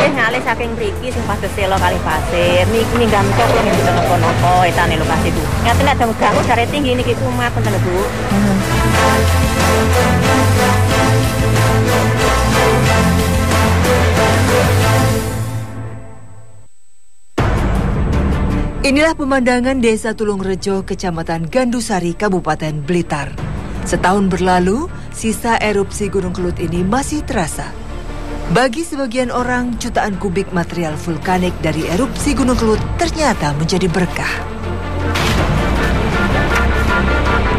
Nggih, ngalih saking mriki sing padha selo kali pasir. Niki minggah kula nggih mboten napa-napa etane lokasi itu. Ngaten nek ada ganggu jare tinggi niki kumat ngoten lho, Bu. Inilah pemandangan Desa Tulungrejo, Kecamatan Gandusari, Kabupaten Blitar. Setahun berlalu, sisa erupsi Gunung Kelut ini masih terasa. Bagi sebagian orang, jutaan kubik material vulkanik dari erupsi Gunung Kelut ternyata menjadi berkah.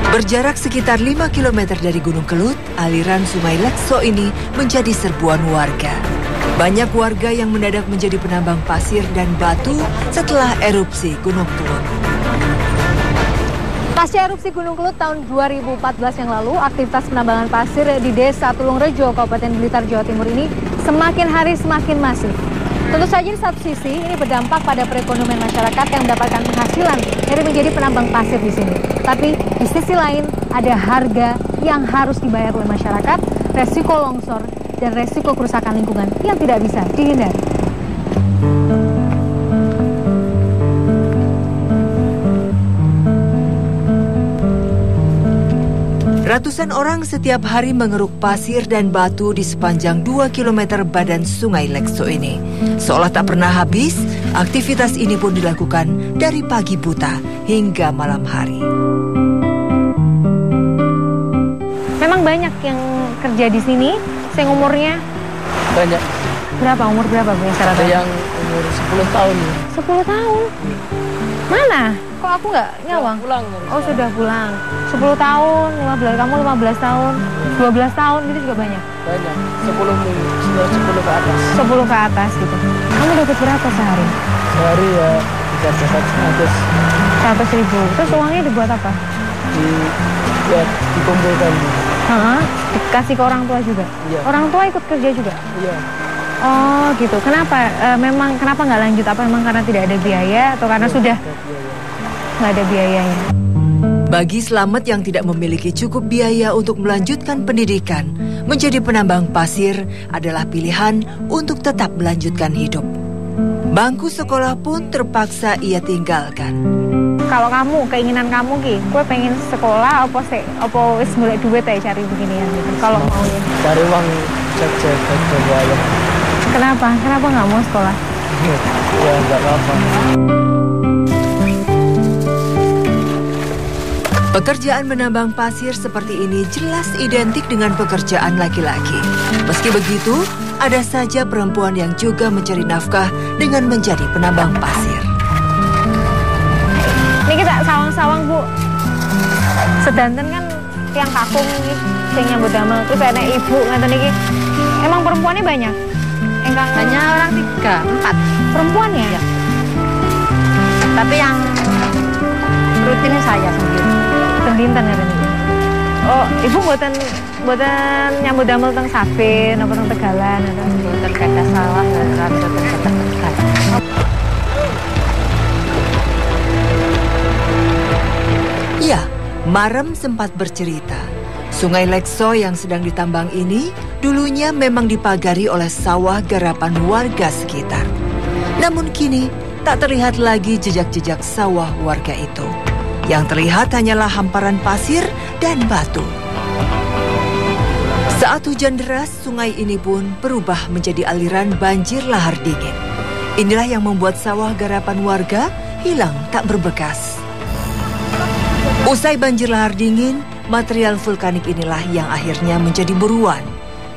Berjarak sekitar 5 km dari Gunung Kelut, aliran Sungai Lekso ini menjadi serbuan warga. Banyak warga yang mendadak menjadi penambang pasir dan batu setelah erupsi Gunung Kelut. Pasca erupsi Gunung Kelut tahun 2014 yang lalu, aktivitas penambangan pasir di Desa Tulungrejo, Kabupaten Blitar, Jawa Timur ini semakin hari semakin masif. Tentu saja di satu sisi ini berdampak pada perekonomian masyarakat yang mendapatkan penghasilan dari menjadi penambang pasir di sini. Tapi di sisi lain ada harga yang harus dibayar oleh masyarakat, resiko longsor, dan resiko kerusakan lingkungan yang tidak bisa dihindari. Ratusan orang setiap hari mengeruk pasir dan batu di sepanjang 2 km badan Sungai Lekso ini. Seolah tak pernah habis, aktivitas ini pun dilakukan dari pagi buta hingga malam hari. Memang banyak yang kerja di sini, yang umurnya banyak. Berapa? Umur berapa Bu? Ada yang umur 10 tahun. 10 tahun? Mana? Kok aku nggak nyawang? Pulang. Oh, sudah pulang. 10 tahun, 15, kamu 15 tahun, 12 tahun, itu juga banyak? Banyak, 10 ke atas. 10 ke atas gitu. Kamu dapat berapa sehari? Sehari ya 100 ribu. Terus uangnya dibuat apa? Dikumpulkan. Dikasih ke orang tua juga? Iya. Orang tua ikut kerja juga? Iya. Oh gitu, kenapa? Kenapa nggak lanjut? Apa memang karena tidak ada biaya atau karena sudah nggak ada biayanya? Bagi Slamet yang tidak memiliki cukup biaya untuk melanjutkan pendidikan, menjadi penambang pasir adalah pilihan untuk tetap melanjutkan hidup. Bangku sekolah pun terpaksa ia tinggalkan. Kalau kamu, keinginan kamu Ki, gue pengen sekolah apa wis mulai duit ya cari beginian gitu. Kalau mau ya. Cari uang saja aja. Kenapa? Kenapa nggak mau sekolah? Ya nggak apa-apa. Pekerjaan menambang pasir seperti ini jelas identik dengan pekerjaan laki-laki. Meski begitu, ada saja perempuan yang juga mencari nafkah dengan menjadi penambang pasir. Ini kita sawang-sawang Bu. Sedanten kan tiang kakung iki sing nyambut damel. Terus enek ibu ngaten iki. Emang perempuannya banyak? Engkang Hanya orang 3, 4 perempuan ya? Ya. Tapi yang rutin saya sendiri. Dinten ya ini. Oh, ibu buatan nyambut damel teng Sabin apa teng Tegalan atau Mboten gadah sawah lan mboten gadah tegal. Ya, Marem sempat bercerita. Sungai Lekso yang sedang ditambang ini dulunya memang dipagari oleh sawah garapan warga sekitar. Namun kini tak terlihat lagi jejak-jejak sawah warga itu. Yang terlihat hanyalah hamparan pasir dan batu. Saat hujan deras, sungai ini pun berubah menjadi aliran banjir lahar dingin. Inilah yang membuat sawah garapan warga hilang tak berbekas. Usai banjir lahar dingin, material vulkanik inilah yang akhirnya menjadi buruan.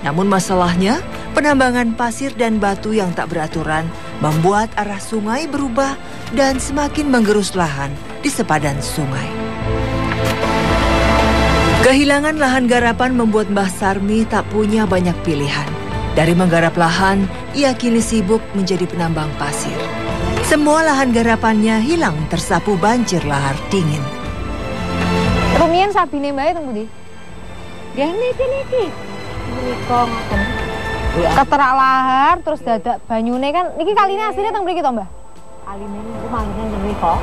Namun masalahnya, penambangan pasir dan batu yang tak beraturan membuat arah sungai berubah dan semakin menggerus lahan di sepadan sungai. Kehilangan lahan garapan membuat Mbah Sarmi tak punya banyak pilihan. Dari menggarap lahan, ia kini sibuk menjadi penambang pasir. Semua lahan garapannya hilang tersapu banjir lahar dingin. rumiyin sabine mbae teng pundi? Nggih niki. Menika ngoten. Keterak lahar terus dadak banyune kan niki kaline asline teng mriki to, Mbah? Kaline niku manggen mriku.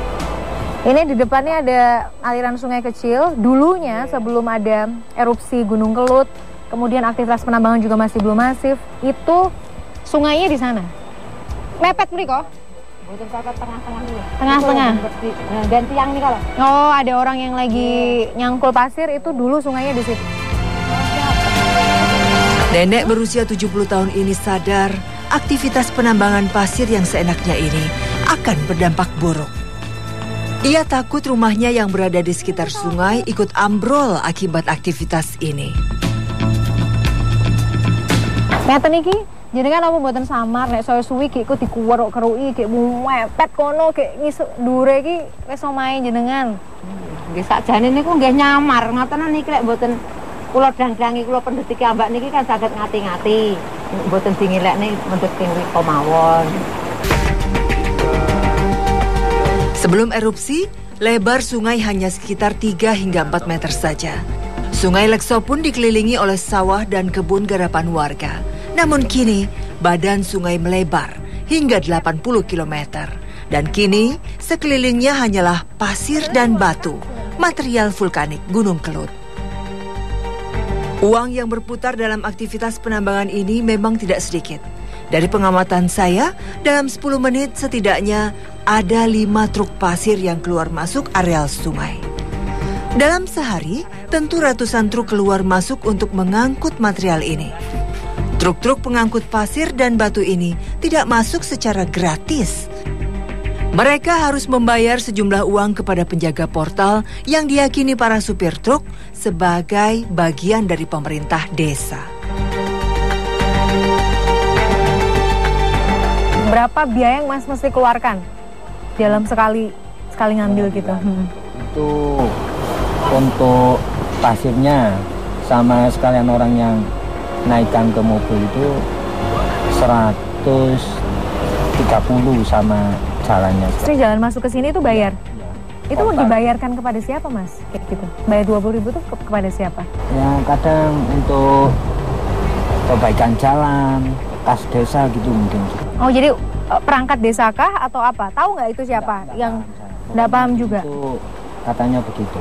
Ini di depannya ada aliran sungai kecil. Dulunya sebelum ada erupsi Gunung Kelut, kemudian aktivitas penambangan juga masih belum masif, itu sungainya di sana. mepet mriko? Mboten kakak tengah-tengah ini. Tengah-tengah. Dan tiang nih kalau. Oh, ada orang yang lagi nyangkul pasir itu dulu sungainya di situ. Nenek berusia 70 tahun ini sadar aktivitas penambangan pasir yang seenaknya ini akan berdampak buruk. Ia takut rumahnya yang berada di sekitar sungai ikut ambrol akibat aktivitas ini. Ngeten iki, jenengan apa mboten samar nek saya suwi ki iku dikuweruk-keruki ki mepet kono ki ngisuk dure iki wis omahe jenengan. Nggih sakjane niku nggih nyamar, ngoten niki lek mboten kula dang-dangi kula pendhetike ambak niki kan saged ngati-ngati. Mboten dingilekne mendhet teng mriko mawon. Sebelum erupsi, lebar sungai hanya sekitar 3 hingga 4 meter saja. Sungai Lekso pun dikelilingi oleh sawah dan kebun garapan warga. Namun kini, badan sungai melebar hingga 80 km. Dan kini, sekelilingnya hanyalah pasir dan batu, material vulkanik Gunung Kelut. Uang yang berputar dalam aktivitas penambangan ini memang tidak sedikit. Dari pengamatan saya, dalam 10 menit setidaknya ada 5 truk pasir yang keluar masuk areal sungai. Dalam sehari, tentu ratusan truk keluar masuk untuk mengangkut material ini. Truk-truk pengangkut pasir dan batu ini tidak masuk secara gratis. Mereka harus membayar sejumlah uang kepada penjaga portal yang diyakini para supir truk sebagai bagian dari pemerintah desa. Berapa biaya yang Mas mesti keluarkan dalam sekali ngambil gitu? Itu untuk pasirnya sama sekalian orang yang naikkan ke mobil itu 130 sama jalannya. Ini jalan masuk ke sini itu bayar? Ya. Itu mau dibayarkan kepada siapa Mas? Kayak gitu. Bayar 20.000 itu kepada siapa? Ya kadang untuk perbaikan jalan, kas desa gitu mungkin. Oh jadi perangkat desa kah atau apa? Tahu nggak itu siapa? Yang nggak paham juga? Itu katanya begitu.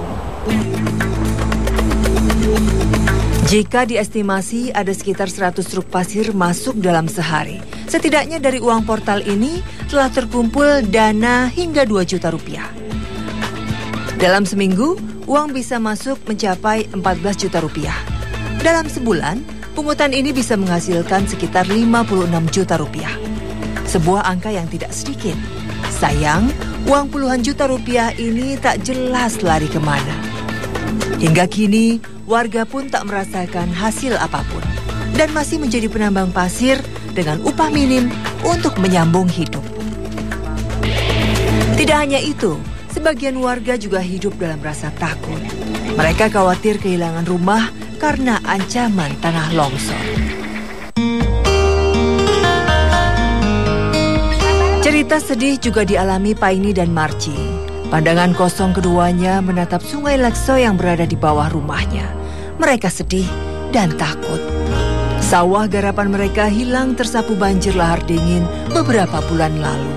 Jika diestimasi ada sekitar 100 truk pasir masuk dalam sehari. Setidaknya dari uang portal ini telah terkumpul dana hingga 2 juta rupiah. Dalam seminggu, uang bisa masuk mencapai 14 juta rupiah. Dalam sebulan, pungutan ini bisa menghasilkan sekitar 56 juta rupiah. Sebuah angka yang tidak sedikit. Sayang, uang puluhan juta rupiah ini tak jelas lari kemana. Hingga kini, warga pun tak merasakan hasil apapun dan masih menjadi penambang pasir dengan upah minim untuk menyambung hidup. Tidak hanya itu, sebagian warga juga hidup dalam rasa takut. Mereka khawatir kehilangan rumah karena ancaman tanah longsor. Cerita sedih juga dialami Paini dan Marci. Pandangan kosong keduanya menatap sungai Lekso yang berada di bawah rumahnya. Mereka sedih dan takut. Sawah garapan mereka hilang tersapu banjir lahar dingin beberapa bulan lalu.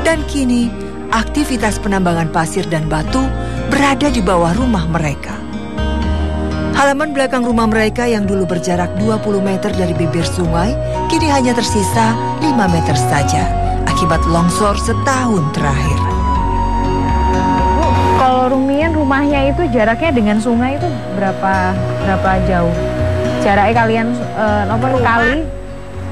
Dan kini, aktivitas penambangan pasir dan batu berada di bawah rumah mereka. Halaman belakang rumah mereka yang dulu berjarak 20 meter dari bibir sungai, kini hanya tersisa 5 meter saja akibat longsor setahun terakhir. Kalau Rumian rumahnya itu jaraknya dengan sungai itu berapa jauh? Jaraknya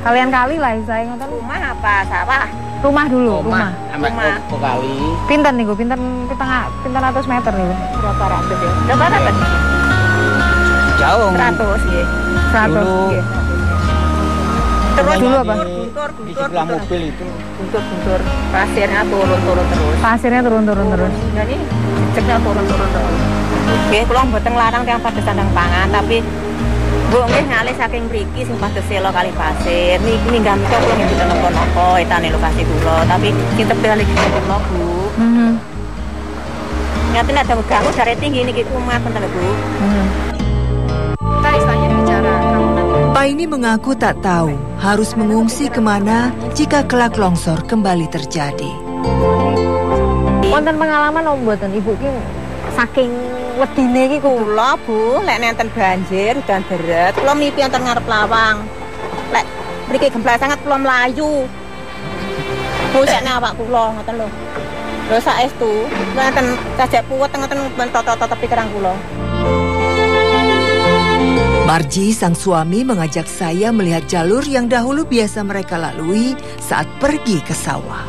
kalian kali lah saya ngoten. Rumah apa sawah? Rumah dulu, rumah. Ke kali. Pinten nih gue, pinten 100 meter nih gue. Berapa ratus ya? Berapa ratus? Jauh. 100 ya. 100. Dulu. Iya. Terus Dulu apa? Di sebelah mobil itu. Guntur. Pasirnya turun terus. Pasirnya turun terus. Dan ini jejaknya turun terus. Nggih, kula mboten nglarang tiyang padhes sandang pangan, tapi Bu nggih ngalih saking mriki sing padhes selo kali pasir. Niki ninggal menika kula nggih mboten napa-napa etane lokasi kula, tapi sing tebel iki kula Bu. Ngaten ada ganggu dari tinggi niki kumat ten Bu. Kita istilahnya bicara Paini mengaku tak tahu harus mengungsi kemana jika kelak longsor kembali terjadi. Wonten pengalaman om mboten ibu ki saking wedine iki kula Bu, lek nenten banjir dan deret, kula mimpi wonten ngarep lawang. Lek mriki gemblak sangat kula mlayu. Pucakne awak kula ngoten lho. Lho saestu ngoten cacak puwet ngoten mentot-tot pikiran kula. Marji, sang suami, mengajak saya melihat jalur yang dahulu biasa mereka lalui saat pergi ke sawah.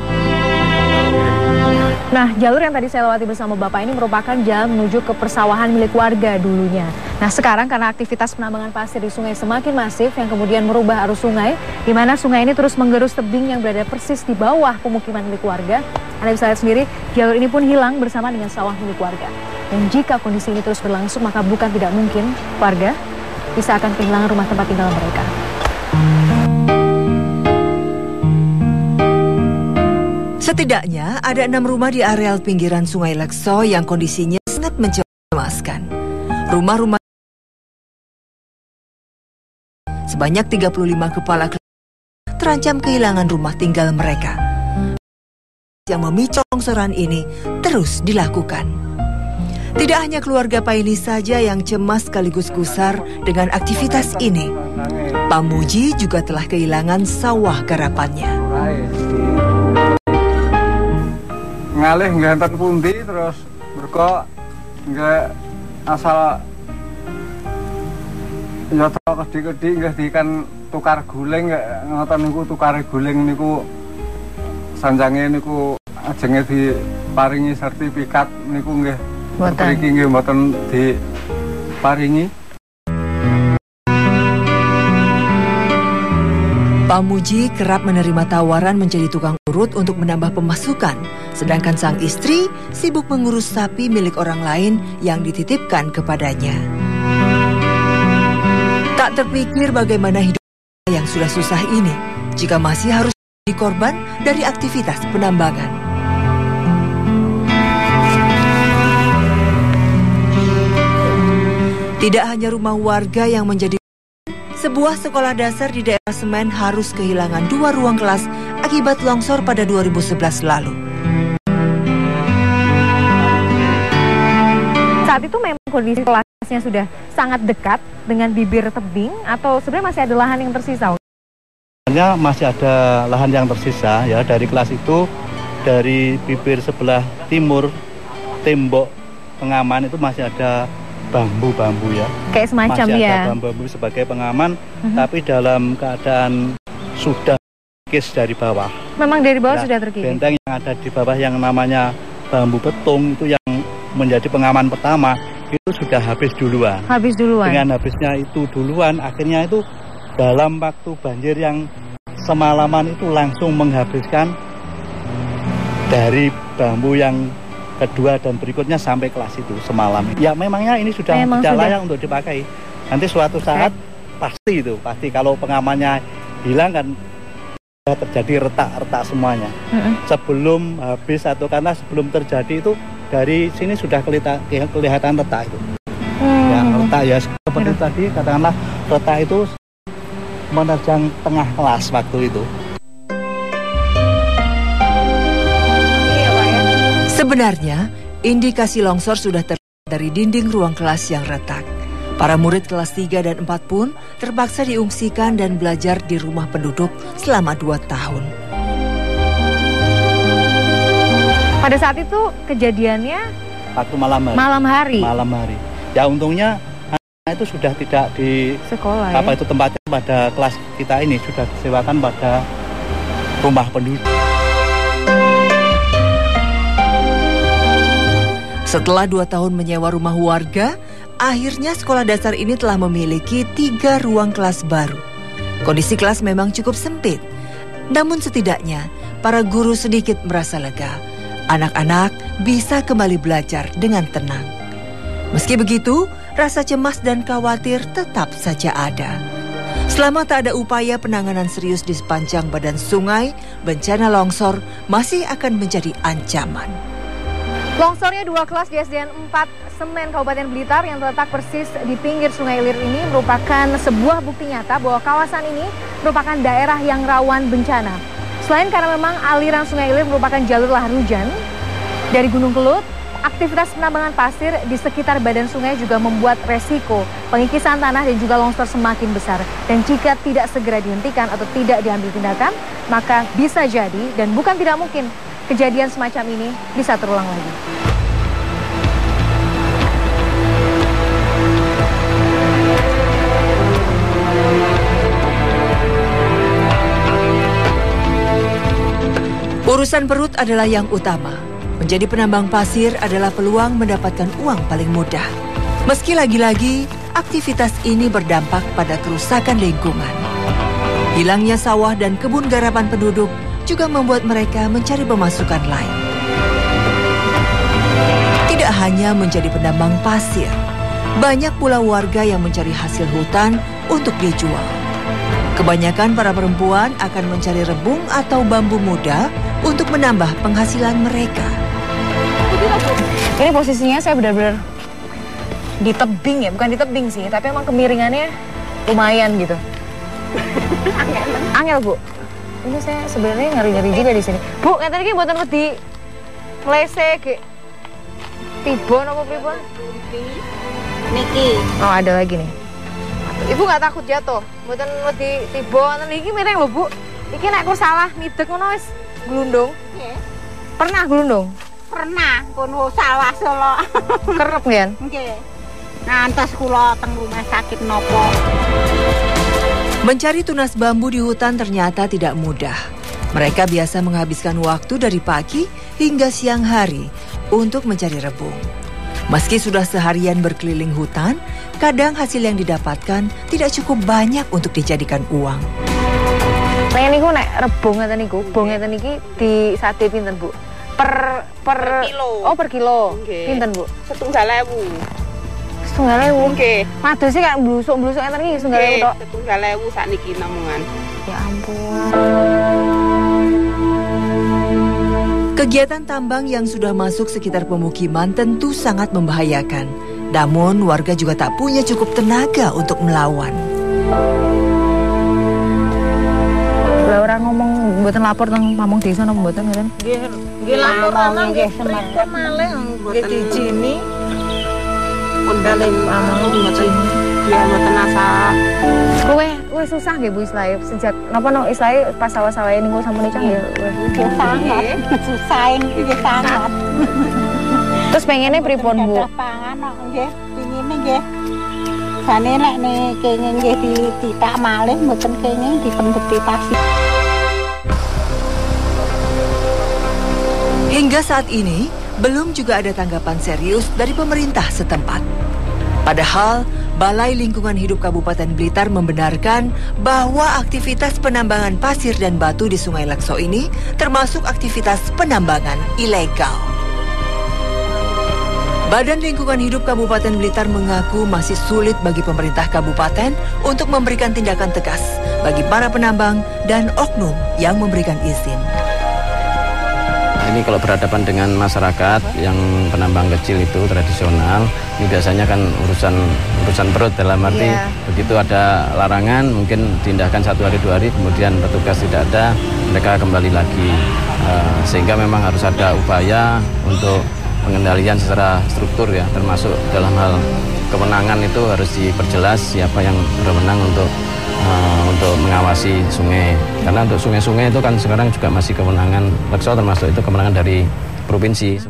Nah, jalur yang tadi saya lewati bersama Bapak ini merupakan jalan menuju ke persawahan milik warga dulunya. Nah, sekarang karena aktivitas penambangan pasir di sungai semakin masif yang kemudian merubah arus sungai, di mana sungai ini terus menggerus tebing yang berada persis di bawah pemukiman milik warga. Anda bisa lihat sendiri, jalur ini pun hilang bersama dengan sawah milik warga. Dan jika kondisi ini terus berlangsung, maka bukan tidak mungkin warga bisa akan kehilangan rumah tempat tinggal mereka. Setidaknya ada 6 rumah di areal pinggiran Sungai Lekso yang kondisinya sangat mencemaskan. Rumah-rumah sebanyak 35 kepala keluarga terancam kehilangan rumah tinggal mereka. Yang memicu longsoran ini terus dilakukan. Tidak hanya keluarga Paini saja yang cemas sekaligus gusar dengan aktivitas ini. Pak Muji juga telah kehilangan sawah garapannya. Ngalih nggak pundi terus mereka nggak asal ya tau kedi-kedi nggak dikan tukar guling nggak ngotot niku tukar guling niku sanjangnya niku ajengnya diparingi sertifikat niku nggak mriki nggih mboten diparingi. Pak Muji kerap menerima tawaran menjadi tukang urut untuk menambah pemasukan, sedangkan sang istri sibuk mengurus sapi milik orang lain yang dititipkan kepadanya. Tak terpikir bagaimana hidup yang sudah susah ini jika masih harus jadi korban dari aktivitas penambangan. Tidak hanya rumah warga yang menjadi sebuah sekolah dasar di daerah Semen harus kehilangan 2 ruang kelas akibat longsor pada 2011 lalu. Saat itu memang kondisi kelasnya sudah sangat dekat dengan bibir tebing atau sebenarnya masih ada lahan yang tersisa? Sebenarnya masih ada lahan yang tersisa ya dari kelas itu, dari bibir sebelah timur tembok pengaman itu masih ada bambu-bambu ya. Kayak semacam masih ada bambu sebagai pengaman, tapi dalam keadaan sudah terkikis dari bawah. Memang dari bawah sudah terkikis. Benteng yang ada di bawah yang namanya bambu betung itu yang menjadi pengaman pertama itu sudah habis duluan. Habis duluan. Dengan habisnya itu duluan, akhirnya itu dalam waktu banjir yang semalaman itu langsung menghabiskan dari bambu yang kedua dan berikutnya sampai kelas itu semalam. Ya memangnya ini sudah tidak layak untuk dipakai. Nanti suatu saat pasti kalau pengamannya hilang kan terjadi retak-retak semuanya. Sebelum habis atau karena sebelum terjadi itu dari sini sudah kelihatan retak itu. Ya retak ya seperti tadi katakanlah retak itu menerjang tengah kelas waktu itu. Sebenarnya, indikasi longsor sudah terlihat dari dinding ruang kelas yang retak. Para murid kelas 3 dan 4 pun terpaksa diungsikan dan belajar di rumah penduduk selama 2 tahun. Pada saat itu kejadiannya waktu malam hari. Malam hari. Ya untungnya anak itu sudah tidak di sekolah. Apa itu tempatnya pada kelas kita ini sudah disewakan pada rumah penduduk. Setelah 2 tahun menyewa rumah warga, akhirnya sekolah dasar ini telah memiliki 3 ruang kelas baru. Kondisi kelas memang cukup sempit, namun setidaknya para guru sedikit merasa lega. Anak-anak bisa kembali belajar dengan tenang. Meski begitu, rasa cemas dan khawatir tetap saja ada. Selama tak ada upaya penanganan serius di sepanjang badan sungai, bencana longsor masih akan menjadi ancaman. Longsornya 2 kelas di SDN 4 Semen Kabupaten Blitar yang terletak persis di pinggir Sungai Ilir ini merupakan sebuah bukti nyata bahwa kawasan ini merupakan daerah yang rawan bencana. Selain karena memang aliran Sungai Ilir merupakan jalur lahar hujan dari Gunung Kelut, aktivitas penambangan pasir di sekitar badan sungai juga membuat resiko pengikisan tanah dan juga longsor semakin besar. Dan jika tidak segera dihentikan atau tidak diambil tindakan, maka bisa jadi dan bukan tidak mungkin kejadian semacam ini bisa terulang lagi. Urusan perut adalah yang utama. Menjadi penambang pasir adalah peluang mendapatkan uang paling mudah. Meski lagi-lagi aktivitas ini berdampak pada kerusakan lingkungan. Hilangnya sawah dan kebun garapan penduduk juga membuat mereka mencari pemasukan lain. Tidak hanya menjadi penambang pasir, banyak pula warga yang mencari hasil hutan untuk dijual. Kebanyakan para perempuan akan mencari rebung atau bambu muda untuk menambah penghasilan mereka. Ini posisinya saya benar-benar di tebing ya, bukan di tebing sih, tapi emang kemiringannya lumayan gitu. Angel Bu, ini saya sebenarnya ngeri-ngeri juga di sini. Bu, katanya ini buatan wedi lese ge tibon apa pripun? Niki. Oh, ada lagi nih. Ibu nggak takut jatuh? Buatan wedi tibon, ini miring loh Bu. Iki nek aku salah midek ngono wis glundung. Pernah glundung? Pernah, pun sawah Solo. Kerep kan? Nggih. Ngantos kula teng rumah sakit nopo. Mencari tunas bambu di hutan ternyata tidak mudah. Mereka biasa menghabiskan waktu dari pagi hingga siang hari untuk mencari rebung. Meski sudah seharian berkeliling hutan, kadang hasil yang didapatkan tidak cukup banyak untuk dijadikan uang. Pengen niku nek rebung ngeten niku, bong ngeten iki di sate pinten, Bu? Per kilo. Oh, per kilo. Okay. Pinten, Bu? 7.000. 7.000. Nggih. Mados sih kayak blusuk-blusuk ngeten iki 7.000 tok. 7.000 sakniki namungan. Ya ampun. Kegiatan tambang yang sudah masuk sekitar pemukiman tentu sangat membahayakan. Namun warga juga tak punya cukup tenaga untuk melawan. Lah orang ngomong mboten lapor teng pamong desa napa mboten ngeten? Nggih lapor ana nggih semangat malih nggih dijini. Undale pamong dijini. Ya mboten asa. Kowe susah nggih Bu Islay sejak napa no Islay pas sawah-sawahe niku sampun icah nggih. Nggih sangat susahin nggih sangat. Terus pengennya pripun Bu? Pangan nggih pingine nggih. Jane nek kenging nggih dititak malih mboten kenging dipendhetasi. Hingga saat ini, belum juga ada tanggapan serius dari pemerintah setempat. Padahal, Balai Lingkungan Hidup Kabupaten Blitar membenarkan bahwa aktivitas penambangan pasir dan batu di Sungai Lekso ini termasuk aktivitas penambangan ilegal. Badan Lingkungan Hidup Kabupaten Blitar mengaku masih sulit bagi pemerintah kabupaten untuk memberikan tindakan tegas bagi para penambang dan oknum yang memberikan izin. Ini kalau berhadapan dengan masyarakat yang penambang kecil itu tradisional, ini biasanya kan urusan perut dalam arti begitu ada larangan mungkin tindakan 1 hari 2 hari kemudian petugas tidak ada, mereka kembali lagi. Sehingga memang harus ada upaya untuk pengendalian secara struktur ya, termasuk dalam hal kewenangan itu harus diperjelas siapa yang berwenang untuk mengawasi sungai. Karena untuk sungai-sungai itu kan sekarang juga masih kewenangan Lekso, termasuk itu kewenangan dari provinsi.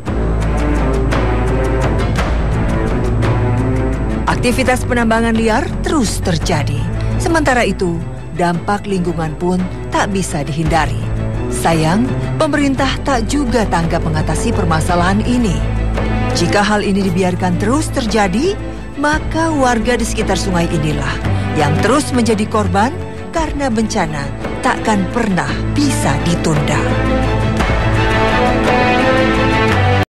Aktivitas penambangan liar terus terjadi. Sementara itu, dampak lingkungan pun tak bisa dihindari. Sayang, pemerintah tak juga tanggap mengatasi permasalahan ini. Jika hal ini dibiarkan terus terjadi, maka warga di sekitar sungai inilah yang terus menjadi korban karena bencana takkan pernah bisa ditunda.